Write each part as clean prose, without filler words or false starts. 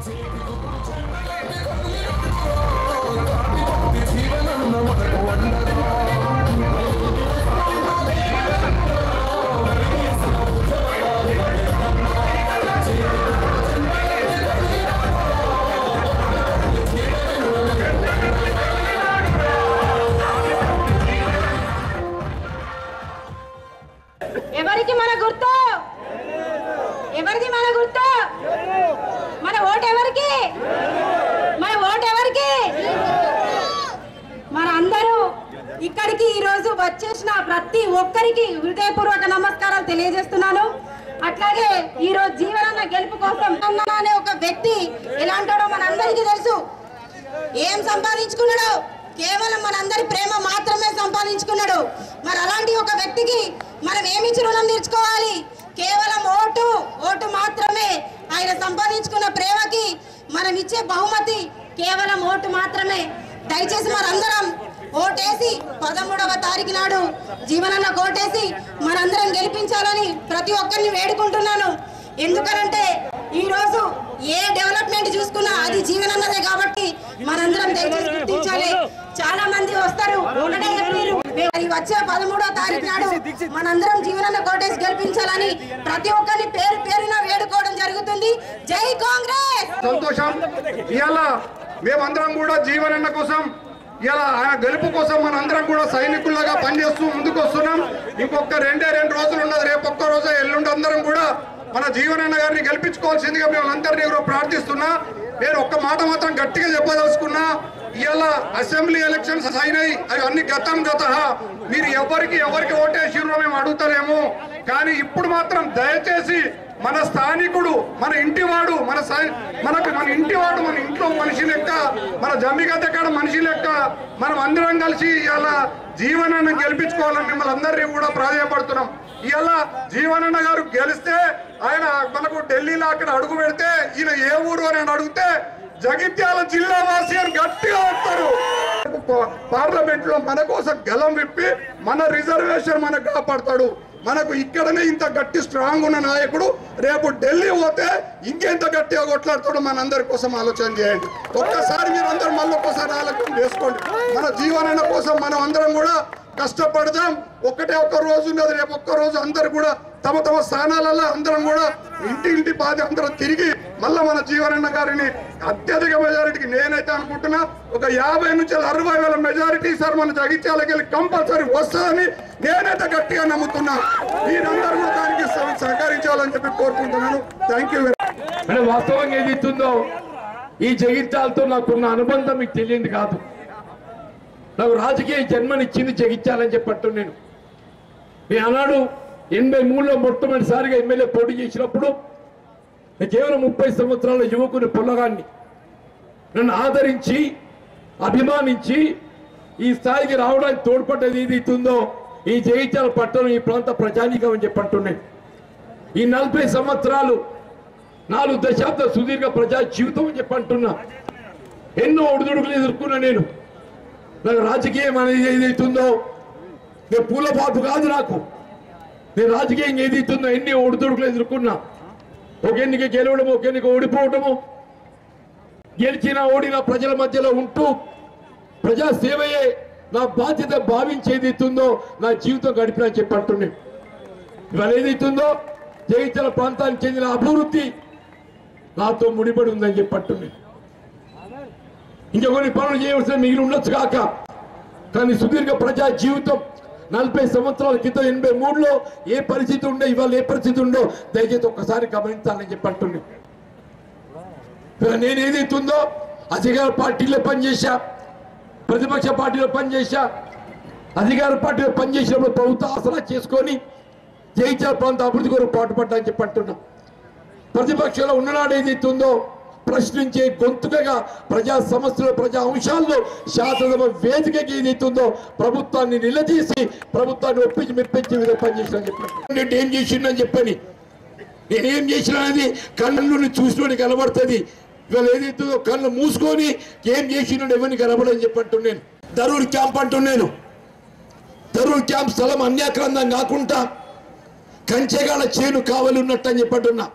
ఎవరికి మన గుర్తు? ఎవరిది మన గుర్తు? మన ఓటు ఎవరికి? మన ఓటు ఎవరికి? మన అందరూ ఇక్కడికి ఈరోజు వచ్చేసిన ప్రతి ఒక్కరికి హృదయపూర్వక నమస్కారాలు తెలియజేస్తున్నాను. అట్లాగే ఈరోజు జీవనన్న గెలుపు కోసం అనే ఒక వ్యక్తి ఎలాంటాడో మనందరికీ తెలుసు. ఏం సంపాదించుకున్నాడో కేవలం మనందరి ప్రేమ మాత్రమే సంపాదించుకున్నాడు. మరి అలాంటి ఒక వ్యక్తికి మనం ఏమిచ్చి రుణం తీర్చుకోవాలి? కేవలం ఓటు మాత్రమే. ఆయన సంపాదించుకున్న ప్రేమకి మనం ఇచ్చే బహుమతి కేవలం ఓటు మాత్రమే. దయచేసి మనందరం ఓటేసి 13వ తారీఖు నాడు జీవనన్న కోటేసి మనందరం గెలిపించాలని ప్రతి ఒక్కరిని వేడుకుంటున్నాను. ఎందుకనంటే ఈరోజు ఏ డెవలప్మెంట్ చూసుకున్నా అది జీవనన్నదే కాబట్టి మనందరం దయచేసి గుర్తించాలి. చాలా మంది వస్తారు, ఒకటే చెప్పారు వచ్చే 13వ తారీఖు నాడు మనందరం జీవనన్న కోటేసి గెలిపించాలని ప్రతి ఒక్కరిని పేరు పేరున వేడుకోవడం జరుగుతుంది. జై కాంగ్రెస్. సంతోషం. ఇవాళ మేమందరం కూడా జీవనన్న కోసం ఇలా ఆయన గెలుపు కోసం మనందరం కూడా సైనికుల్లాగా పనిచేస్తూ ముందుకు వస్తున్నాం. ఇంకొక 2 రోజులు ఉన్నది. రేపు ఒక్క రోజు ఎల్లుండి అందరం కూడా మన జీవనన్న గారిని గెలిపించుకోవాల్సిందిగా మేము అందరినీ ప్రార్థిస్తున్నా. నేను ఒక్క మాట మాత్రం గట్టిగా చెప్పదలుచుకున్నా. ఇవాళ అసెంబ్లీ ఎలక్షన్స్ అయినాయి, అవి అన్ని గతం మీరు ఎవరికి ఓటేసిరో మేము అడుగుతారేమో. కానీ ఇప్పుడు మాత్రం దయచేసి మన స్థానికుడు, మన ఇంటివాడు, మన ఇంట్లో మనిషి లెక్క, మన జమ్మిగద్ద కాడ మనిషి లెక్క మనం అందరం కలిసి ఇవాళ జీవనన్న గెలిపించుకోవాలని మిమ్మల్ని అందరినీ కూడా ప్రాధాన్యపడుతున్నాం. ఇవాళ జీవనన్న గారు గెలిస్తే ఆయన మనకు ఢిల్లీలో అక్కడ అడుగు పెడితే ఈయన ఏ ఊరు అని అడిగితే జగిత్యాల జిల్లా వాసి అని గట్టిగా వస్తారు. పార్లమెంట్ లో మన కోసం గలం విప్పి మన రిజర్వేషన్ మనకు కాపాడతాడు. మనకు ఇక్కడనే ఇంత గట్టి స్ట్రాంగ్ ఉన్న నాయకుడు రేపు ఢిల్లీ పోతే ఇంకెంత గట్టిగా కొట్లాడతాడు. మనందరి కోసం ఆలోచన చేయండి. ఒక్కసారి మీరు అందరూ మళ్ళీ ఒక్కసారి ఆలోచన చేసుకోండి. మన జీవనన్న కోసం మనం అందరం కూడా కష్టపడదాం. ఒక్క రోజు ఉన్నది. రేపు ఒక్క రోజు అందరు కూడా తమ స్థానాలలో అందరం కూడా ఇంటి బాధ అందరం తిరిగి మళ్ళీ మన జీవనన్న గారిని అత్యధిక మెజారిటీకి నేనైతే అనుకుంటున్నా ఒక 50 నుంచి 60,000 మెజారిటీ సార్ మన జగిత్యాలకి వెళ్ళి కంపల్సరీ వస్తుందని నేనైతే గట్టిగా నమ్ముతున్నా. మీరందరూ కూడా దానికి సహకరించాలని చెప్పి కోరుకుంటున్నాను. Thank you. అంటే వాస్తవంగా ఏదైతుందో ఈ జగిత్యాలతో నాకున్న అనుబంధం మీకు తెలియంది కాదు. నాకు రాజకీయ జన్మనిచ్చింది జగిత్యాలని చెప్పట్టు నేను ఆనాడు 83లో మొట్టమొదటిసారిగా ఎమ్మెల్యే పోటీ చేసినప్పుడు కేవలం 30 సంవత్సరాల యువకుని పొల్లగాన్ని నన్ను ఆదరించి అభిమానించి ఈ స్థాయికి రావడానికి తోడ్పడ్డది ఏదైతుందో ఈ జగిత్యాల పట్టణం, ఈ ప్రాంత ప్రజానీకం అని చెప్పంటున్నాయి. ఈ 40 సంవత్సరాలు 4 దశాబ్ద సుదీర్ఘ ప్రజా జీవితం అని చెప్పంటున్నా. ఎన్నో ఒడిదుడుకులు ఎదుర్కొన్నా నేను. నాకు రాజకీయం అనేది ఏదైతుందో నేను పూల బాబు కాదు. నేను రాజకీయం ఏదైతుందో ఎన్ని ఒడిదుడుకులు ఎదుర్కొన్నా. ఒక ఎన్నిక గెలవడము, ఒక ఎన్నిక ఓడిపోవడము, గెలిచిన ఓడిన ప్రజల మధ్యలో ఉంటూ ప్రజా సేవయే నా బాధ్యత భావించేది ఏదైతుందో నా జీవితం గడిపినా చెప్పంటున్నాను. ఇవాళ ఏదైతుందో జగిత్యాల ప్రాంతానికి చెందిన అభివృద్ధి నాతో ముడిపడి ఉందని చెప్పంటున్నాను. ఇంకా కొన్ని పనులు చేయవలసిన మిగిలి ఉండొచ్చు కాక, కానీ సుదీర్ఘ ప్రజా జీవితం 40 సంవత్సరాల క్రితం 83లో ఏ పరిస్థితి ఉండే ఇవాళ ఏ పరిస్థితి ఉందో దయచేసి ఒక్కసారి గమనించాలని చెప్పంటున్నాను. నేను ఏదైతుందో అధికార పార్టీలో పనిచేశా, ప్రతిపక్ష పార్టీలో పనిచేశా. అధికార పార్టీలో పనిచేసినప్పుడు ప్రభుత్వ ఆసరా చేసుకొని జగిత్యాల ప్రాంత అభివృద్ధి కొరకు పాటుపడ్డా అని చెప్పంటున్నా. ప్రతిపక్షంలో ఉన్ననాడు ఏదైతుందో ప్రశ్నించే గొంతుకగా ప్రజా సమస్యలు, ప్రజా అంశాల్లో శాసనసభ వేదికకి ఏదైతుందో ప్రభుత్వాన్ని నిలదీసి ప్రభుత్వాన్ని ఒప్పించి మెప్పించే విధంగా పనిచేసిన చెప్పండి. ఏం చేసిండని చెప్పని నేనేం చేసిన అనేది కళ్ళని చూసినోని కనబడుతుంది. ఇవాళ ఏదైతుందో కళ్ళు మూసుకొని ఏం చేసినాడు ఎవరిని కనబడని చెప్పంటున్నాను. దరూర్ క్యాంప్ అంటున్నాను. దరూర్ క్యాంప్ స్థలం అన్యాక్రాంతం కాకుండా కంచెగాడ చేను కావలి ఉన్నట్టు అని చెప్పంటున్నా.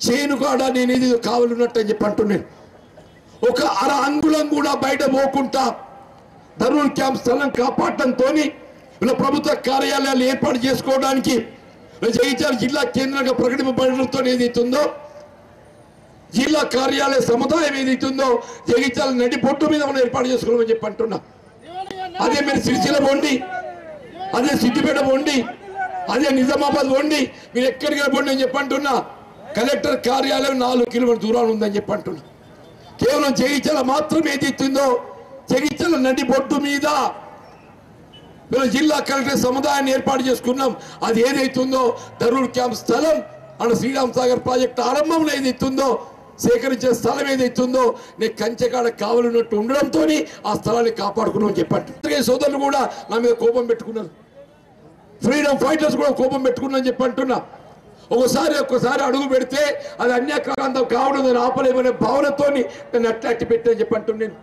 చేను కాడ నేను ఏది కావలి ఉన్నట్టు అని చెప్పంటున్నాను. ఒక అర అంగుళం కూడా బయట పోకుండా ధర్మూర్ క్యాంప్ స్థలం కాపాడటంతో ఇలా ప్రభుత్వ కార్యాలయాలు ఏర్పాటు చేసుకోవడానికి జగిత్యాల జిల్లా కేంద్రంగా ప్రకటింపబడటంతో ఏదైతుందో జిల్లా కార్యాలయ సముదాయం ఏదైతుందో జగిత్యాల నడి పొట్టు మీద మనం ఏర్పాటు చేసుకోవాలని చెప్పి అంటున్నా. అదే మీరు సిరిసిల్ల పోండి, అదే సిద్దిపేట పోండి, అదే నిజామాబాద్ పోండి, మీరు ఎక్కడికి పోండి అని చెప్పి అంటున్నా. కలెక్టర్ కార్యాలయం 4 కిలోమీటర్ల దూరాలు ఉందని చెప్పి అంటున్నా. కేవలం జగిత్యాల మాత్రం ఏదైతుందో జగిత్యాల నడి పొట్టు మీద జిల్లా కలెక్టర్ సముదాయాన్ని ఏర్పాటు చేసుకున్నాం. అది ఏదైతుందో ధరూర్ క్యాంప్ స్థలం అక్కడ శ్రీరామ్ సాగర్ ప్రాజెక్టు ఆరంభంలో ఏదైతుందో సేకరించే స్థలం ఏదైతుందో నేను కంచెకాడ కావాలన్నట్టు ఉండడంతో ఆ స్థలాన్ని కాపాడుకున్నాం చెప్పండి. సోదరులు కూడా నా మీద కోపం పెట్టుకున్నారు, ఫ్రీడమ్ ఫైటర్స్ కూడా కోపం పెట్టుకున్నాను చెప్పి అంటున్నా. ఒక్కసారి అడుగు పెడితే అది అన్యాక్రాంతం కావడం నేను ఆపలేమనే భావనతో నేను అట్లా పెట్టని చెప్పి అంటున్నాను.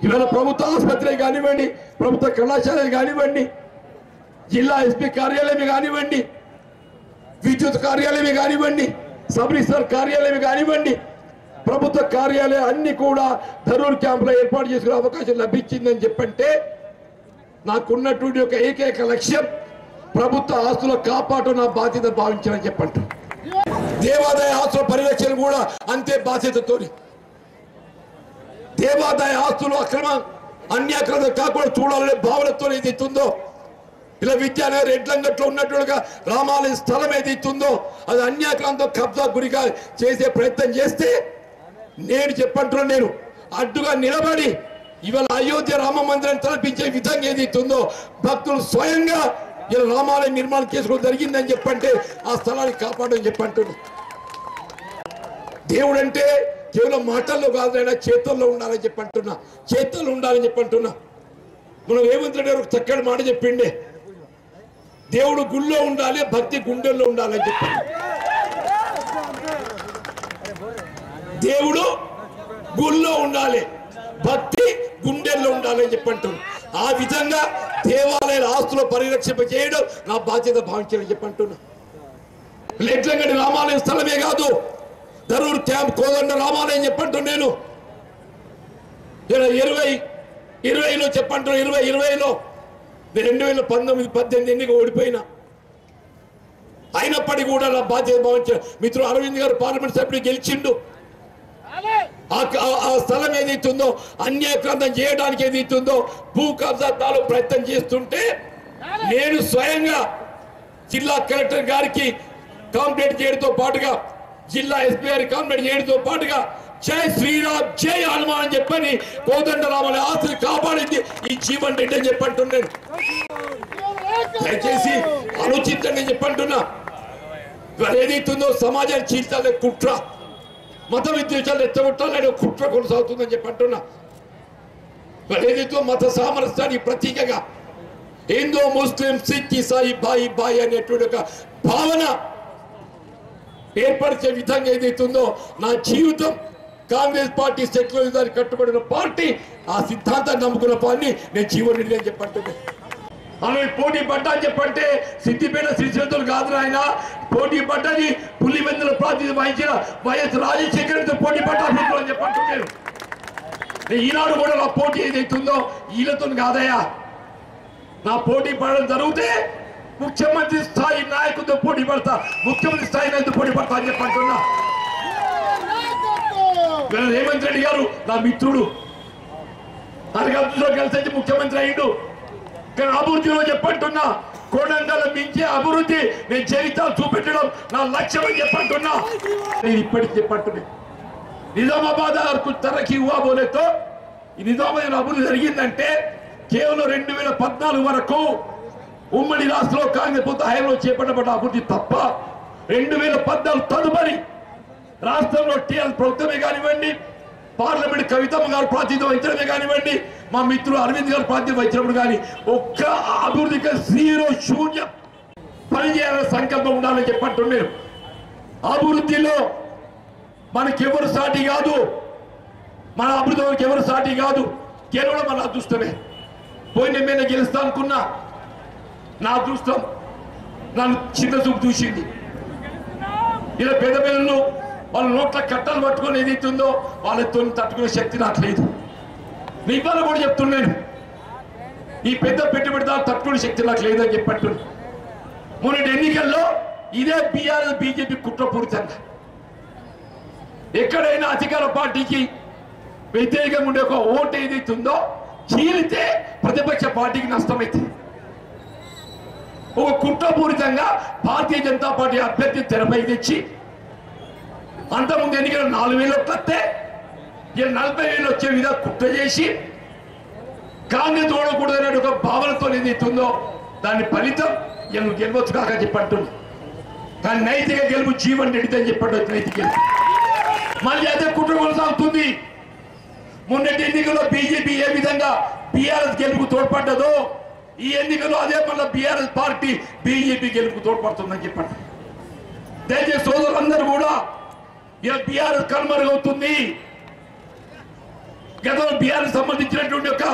ఇవాళ ప్రభుత్వ ఆసుపత్రి కానివ్వండి, ప్రభుత్వ కళాశాలలు కానివ్వండి, జిల్లా ఎస్పీ కార్యాలయం కానివ్వండి, విద్యుత్ కార్యాలయం కానివ్వండి, సబ్ రిజిస్టర్ కార్యాలయం కానివ్వండి, ప్రభుత్వ కార్యాలయం అన్ని కూడా ధరూర్ క్యాంపులో ఏర్పాటు చేసుకునే అవకాశం లభించిందని చెప్పంటే నాకున్నటువంటి ఒక ఏకైక లక్ష్యం ప్రభుత్వ ఆస్తుల కాపాడు నా బాధ్యత భావించాలని చెప్పంట. దేవాదాయ ఆస్తుల పరిరక్షణ కూడా అంతే బాధ్యతతో దేవాదాయ ఆస్తులు అన్యాక్రాంతం కాకుండా చూడాలనే భావనతో ఏదైతుందో ఇలా విద్యానగర్ ఎడ్లంగట్లో ఉన్నట్టుగా రామాలయ స్థలం ఏదైతుందో అది అన్యాక్రాంతం కబ్జా గురిగా చేసే ప్రయత్నం చేస్తే నేను చెప్పంటున్నాను, నేను అడ్డుగా నిలబడి ఇవాళ అయోధ్య రామ మందిరాన్ని తలపించే విధంగా ఏదైతుందో భక్తులు స్వయంగా ఇలా రామాలయ నిర్మాణం చేసుకోవడం జరిగిందని చెప్పంటే ఆ స్థలాన్ని కాపాడని చెప్పంటున్నాను. దేవుడు అంటే కేవలం మాటల్లో కాదైనా చేతుల్లో ఉండాలని చెప్పంటున్నా, చేతుల్లో ఉండాలని చెప్పంటున్నా. మనం రేవంత్ రెడ్డి గారు చక్కటి మాట చెప్పిండే, దేవుడు గుళ్ళో ఉండాలి, భక్తి గుండెల్లో ఉండాలని చెప్పండి. దేవుడు గుళ్ళో ఉండాలి, భక్తి గుండెల్లో ఉండాలని చెప్పంటున్నాను. ఆ విధంగా దేవాలయాల ఆస్తుల పరిరక్షణ చేయడం నా బాధ్యత భావించాలని చెప్పంటున్నా. ఎడ్లంగడి రామాలయం స్థలమే కాదు, ధరూర్ క్యాంప్ కోదండ రామాలయం చెప్పంటు నేను 2020లో చెప్పంటు 2020లో 2019-18 ఎన్నిక ఓడిపోయినా అయినప్పటికీ కూడా నా బాధ్యత భావించారు. మిత్రుడు అరవింద్ గారు పార్లమెంట్ సభ్యుడు గెలిచిండు. ఆ స్థలం ఏదైతుందో అన్యాక్రాంతం చేయడానికి ఏదైతుందో భూ కబ్జాలు ప్రయత్నం చేస్తుంటే నేను స్వయంగా జిల్లా కలెక్టర్ గారికి కాంప్లైంట్ చేయడంతో పాటుగా జిల్లా ఎస్పీ గారికి కాంప్లైంట్ చేయడంతో పాటుగా జై శ్రీరామ్ జై హనుమాన్ అని చెప్పని కోదండ రామని ఆస్తిని కాపాడింది ఈ జీవన్ రెడ్డి అని చెప్పంటున్నాను. దయచేసి ఆలోచించండి అని చెప్పంటున్నా. ఏదైతుందో సమాజాన్ని చీల్చాలనే కుట్ర, మత విద్వేషాలు ఎత్తగొట్టాలనే కుట్ర కొనసాగుతుందని చెప్పంటున్నా. ఏదైతే మత సామరస్యానికి ప్రతీకగా హిందూ ముస్లిం సిక్ ఇసాయి బాయి బాయి అనేటువంటి ఒక భావన ఏర్పరిచే విధంగా ఏదైతుందో నా జీవితం కాంగ్రెస్ పార్టీ సెక్యులరిజానికి కట్టుబడిన పార్టీ, ఆ సిద్ధాంతాన్ని నమ్ముకున్న పార్టీ నేను జీవన్ రెడ్డి అని చెప్పంటున్నాను. అలా పోటీ పడ్డా అని చెప్పంటే సిద్దిపేట శ్రీశైలంతో కాదు ఆయన పోటీ పడ్డది పులివెందుల ప్రాతినిధ్యం వహించిన వైఎస్ రాజశేఖర్తో పోటీ పడ్డా అని చెప్పంటున్నాను. ఈనాడు కూడా నా పోటీ ఏదైతుందో వీళ్ళతో కాదయ్యా, నా పోటీ పడడం జరిగితే ముఖ్యమంత్రి స్థాయి నాయకుడితో పోటీ పడతా, ముఖ్యమంత్రి స్థాయి నాయకుడితో పోటీ పడతా అని చెప్పంటున్నా. రేవంత్ రెడ్డి గారు నా మిత్రుడు, అరగంటలో కలిసి ముఖ్యమంత్రి అయ్యిండు. కానీ అభివృద్ధిలో చెప్పంటున్నా, కోడంగల్ మించే అభివృద్ధి నేను జీవితాలు చూపెట్టడం నా లక్ష్యం అని చెప్పంటున్నా. నేను ఇప్పటికి చెప్పంటున్నా నిజామాబాద్ తరఖీ హువా బోలేతో ఈ నిజామాబాద్ అభివృద్ధి జరిగిందంటే కేవలం 2014 వరకు ఉమ్మడి రాష్ట్రంలో కాంగ్రెస్ ప్రభుత్వ హయాంలో చేపట్టబడ్డ అభివృద్ధి తప్ప 2014 తదుపరి రాష్ట్రంలో టీఆర్ఎస్ ప్రభుత్వమే కానివ్వండి, పార్లమెంట్ కవితమ్మ గారు ప్రాతినిధ్యం వహించడమే కానివ్వండి, మా మిత్రులు అరవింద్ గారు ప్రాతినిధ్యం వహించినప్పుడు కానీ ఒక్క అభివృద్ధికి శూన్యం పనిచేయాలనే సంకల్పం ఉండాలని చెప్పంటున్నారు. అభివృద్ధిలో మనకెవరు సాటి కాదు, మన అభివృద్ధికి ఎవరు సాటి కాదు, కేవలం మన అదృష్టమే. పోయిన మీద గెలుస్తా అనుకున్నా, నా అదృష్టం నన్ను చిన్న చూపు చూసింది. ఇలా పెద్ద పిల్లలు వాళ్ళ నోట్ల కట్టలు పట్టుకొని ఏదైతుందో వాళ్ళతో తట్టుకునే శక్తి నాకు లేదు. నీ ఇవాళ కూడా చెప్తున్నాను, ఈ పెద్ద పెట్టుబడిదారు తట్టుకునే శక్తి నాకు లేదని చెప్పట్టున్నాను. మొన్నటి ఎన్నికల్లో ఇదే బీఆర్ఎస్ బీజేపీ కుట్రపూరితంగా ఎక్కడైనా అధికార పార్టీకి వ్యతిరేకంగా ఉండే ఒక ఓటు ఏదైతుందో చీలితే ప్రతిపక్ష పార్టీకి నష్టమైతుంది. ఒక కుట్రపూరితంగా భారతీయ జనతా పార్టీ అభ్యర్థి తెరపై తెచ్చి అంతకుముందు ఎన్నికలు 4,000 వస్తే 40,000 వచ్చే విధంగా కుట్ర చేసి కాంగ్రెస్ ఓడకూడదనే ఒక భావనతో ఏదైతుందో దాని ఫలితం గెలవచ్చు కాక చెప్పంటుంది. కానీ నైతిక గెలుపు జీవన్ రెడ్డి అని చెప్పండి. నైతిక గెలుపు మళ్ళీ అదే కుట్ర కొనసాగుతుంది. మొన్నటి ఎన్నికల్లో బీజేపీ ఏ విధంగా బీఆర్ఎస్ గెలుపు తోడ్పడ్డదో ఈ ఎన్నికల్లో అదే మళ్ళీ బీఆర్ఎస్ పార్టీ బీజేపీ గెలుపు తోడ్పడుతుందని చెప్పండి. దయచేసి సోదరులందరూ కూడా ఇలా బీఆర్ఎస్ కనుమరుగవుతుంది. గతంలో బీఆర్ఎస్ సంబంధించినటువంటి ఒక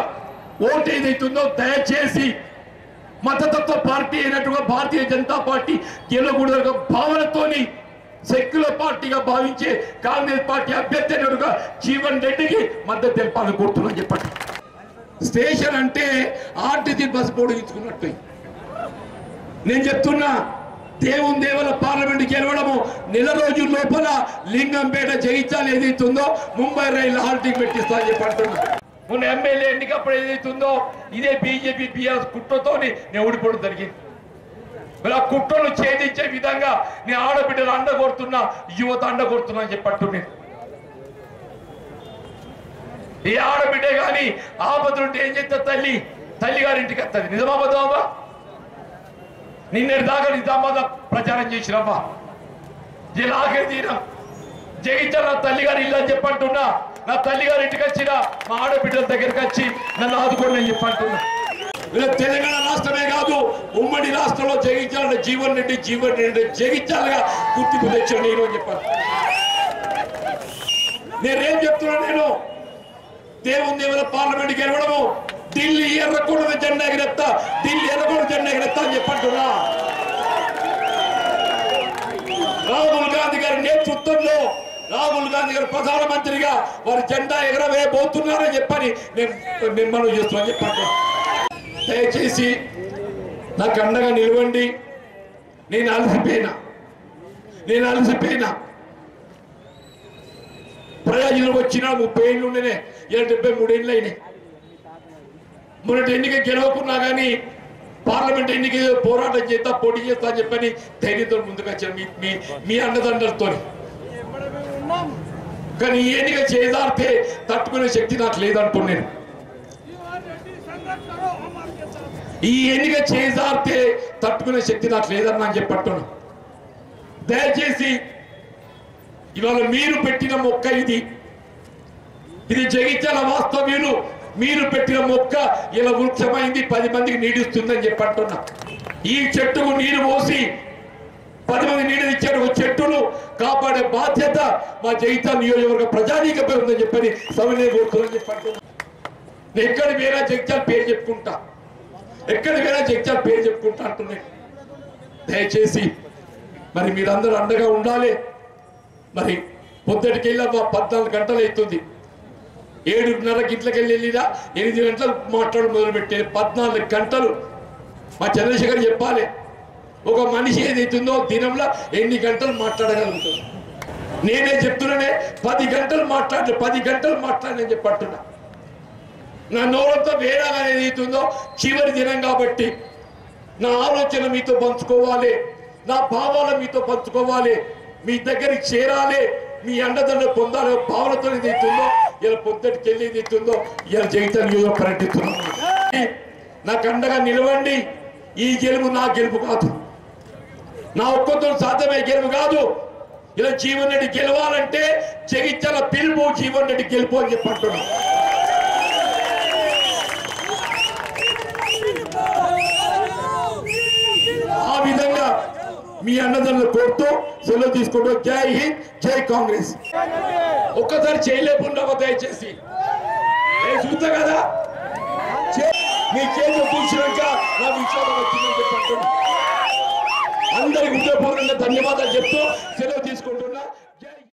ఓటు ఏదైతుందో దయచేసి మతతత్వ పార్టీ అయినట్టుగా భారతీయ జనతా పార్టీ గెలవకూడదు భావనతోని సెక్యులర్ పార్టీగా భావించే కాంగ్రెస్ పార్టీ అభ్యర్థి అయినట్టుగా జీవన్ రెడ్డికి మద్దతు తెలపాలని కోరుతున్నాను చెప్పండి. స్టేషన్ అంటే ఆర్టీసీ బస్సు పొడిగించుకున్నట్టు నేను చెప్తున్నా. దేవుని దేవల పార్లమెంట్ గెలవడము నెల రోజుల లోపల లింగంపేట జగిత్యాల ఏదైతుందో ముంబై రైలు హాల్టింగ్ పెట్టిస్తా అని చెప్పంటున్నా. మొన్న ఎమ్మెల్యే ఎన్నికప్పుడు ఏదైతుందో ఇదే బీజేపీ బీఆర్ఎస్ కుట్రతోని నేను ఓడిపోవడం జరిగింది. మరి ఆ కుట్రలు ఛేదించే విధంగా నేను ఆడబిడ్డలు అండ కొడుతున్నా, యువత అండ కొడుతున్నా అని చెప్పట్టు. ఏ ఆడబిడ్డే కానీ ఆపదలుంటే ఏం చేస్తా తల్లి గారింటికి వస్తుంది. నిజమాబద్దామా? నిన్నటి దాకా నిజామాబాద్ ప్రచారం చేసినమ్మా. ఇలా ఆఖరి తీరం జగిత్యాల నా తల్లిగారి ఇల్లు అని చెప్పంటున్నా. నా తల్లిగారి ఇంటికి వచ్చిన మా ఆడబిడ్డల దగ్గరికి వచ్చి నన్ను ఆదుకోండి అని చెప్పంటున్నా. తెలంగాణ రాష్ట్రమే కాదు ఉమ్మడి రాష్ట్రంలో జగిత్యాల జీవన్ రెడ్డి జగిత్యాలుగా గుర్తింపు తెచ్చాను నేను అని చెప్పాను. నేనేం చెప్తున్నా, నేను దేవుని దేవుల పార్లమెంట్ గెలవడము ఢిల్లీ ఎర్రకోట జెండా ఎగరెత్తా అని చెప్పంటున్నా. రాహుల్ గాంధీ గారి నేతృత్వంలో రాహుల్ గాంధీ గారు ప్రధానమంత్రిగా వారి జెండా ఎగరవేయబోతున్నారని చెప్పని నేను మనం చేస్తున్నాను చెప్పండి. దయచేసి నాకు అండగా నిలవండి. నేను అలసిపోయినా ప్రయోజనం వచ్చిన 30 ఏళ్ళు ఉండేనే 73 ఏళ్ళు అయినాయి. మొన్నటి ఎన్నిక గెలవకున్నా కానీ పార్లమెంట్ ఎన్నిక పోరాటం చేస్తా పోటీ చేస్తా అని చెప్పని ధైర్యంతో ముందుకు వచ్చాను మీ అండదండలతో. కానీ ఈ ఎన్నిక చేదారితే తట్టుకునే శక్తి నాకు లేదనుకున్నాను. ఈ ఎన్నిక చేదారితే తట్టుకునే శక్తి నాకు లేదని నాకు చెప్పట్టున్నాను. దయచేసి ఇవాళ మీరు పెట్టిన మొక్క ఇది జగిత్యాల వాస్తవ్యులు మీరు పెట్టిన మొక్క ఇలా వృక్షమైంది 10 మందికి నీడిస్తుందని చెప్పంటున్నా. ఈ చెట్టుకు నీరు పోసి 10 మంది నీడలు ఇచ్చారు. ఒక చెట్టును కాపాడే బాధ్యత మా జగిత్యాల నియోజకవర్గ ప్రజానీకపై ఉందని చెప్పని సమన్వయ కోరుతుందని చెప్పంటున్నా. నేను ఎక్కడ వేరే జగిత్యాల పేరు చెప్పుకుంటా అంటున్నాను. దయచేసి మరి మీరందరూ అండగా ఉండాలి. మరి పొద్దుటికి వెళ్ళా 14 గంటలు అవుతుంది. 7:30 గంటలకు వెళ్ళినా 8 గంటలు మాట్లాడడం మొదలుపెట్టే 14 గంటలు మా చంద్రశేఖర్ చెప్పాలి. ఒక మనిషి ఏదైతుందో దినంలో ఎన్ని గంటలు మాట్లాడగలుగుతుంది. నేనే చెప్తున్నానే 10 గంటలు మాట్లాడని చెప్పట్టున్నా. నా నోరంతో వేరేగా ఏదైతుందో చివరి దినం కాబట్టి నా ఆలోచన మీతో పంచుకోవాలి, నా భావాలు మీతో పంచుకోవాలి, మీ దగ్గరికి చేరాలి, మీ అండదండ పొందాలి భావనతో ఏదైతుందో ఇలా పొద్దుటికి వెళ్ళి ఏదైతుందో ఇలా జగిత్యాల నియోజకవర్గం పర్యటిస్తున్నాం. నాకు అండగా నిలవండి. ఈ గెలుపు నా గెలుపు కాదు, నా ఒక్కతో సాధ్యమే గెలుపు కాదు. ఇలా జీవన్ రెడ్డి గెలవాలంటే జగిత్యాల పిలుపు జీవన్ రెడ్డి గెలుపు అని చెప్పంటున్నా. ఆ విధంగా మీ అన్నదాన్ని కోరుతూ సెలవు తీసుకుంటూ జై హింద్, జై కాంగ్రెస్. ఒక్కసారి చేయలేకుండా దయచేసి చూస్తా కదా మీ చేతులు కూర్చున్నాక నా విషయాలు వచ్చిందని చెప్పండి. అందరికి హృదయపూర్వకంగా ధన్యవాదాలు చెప్తూ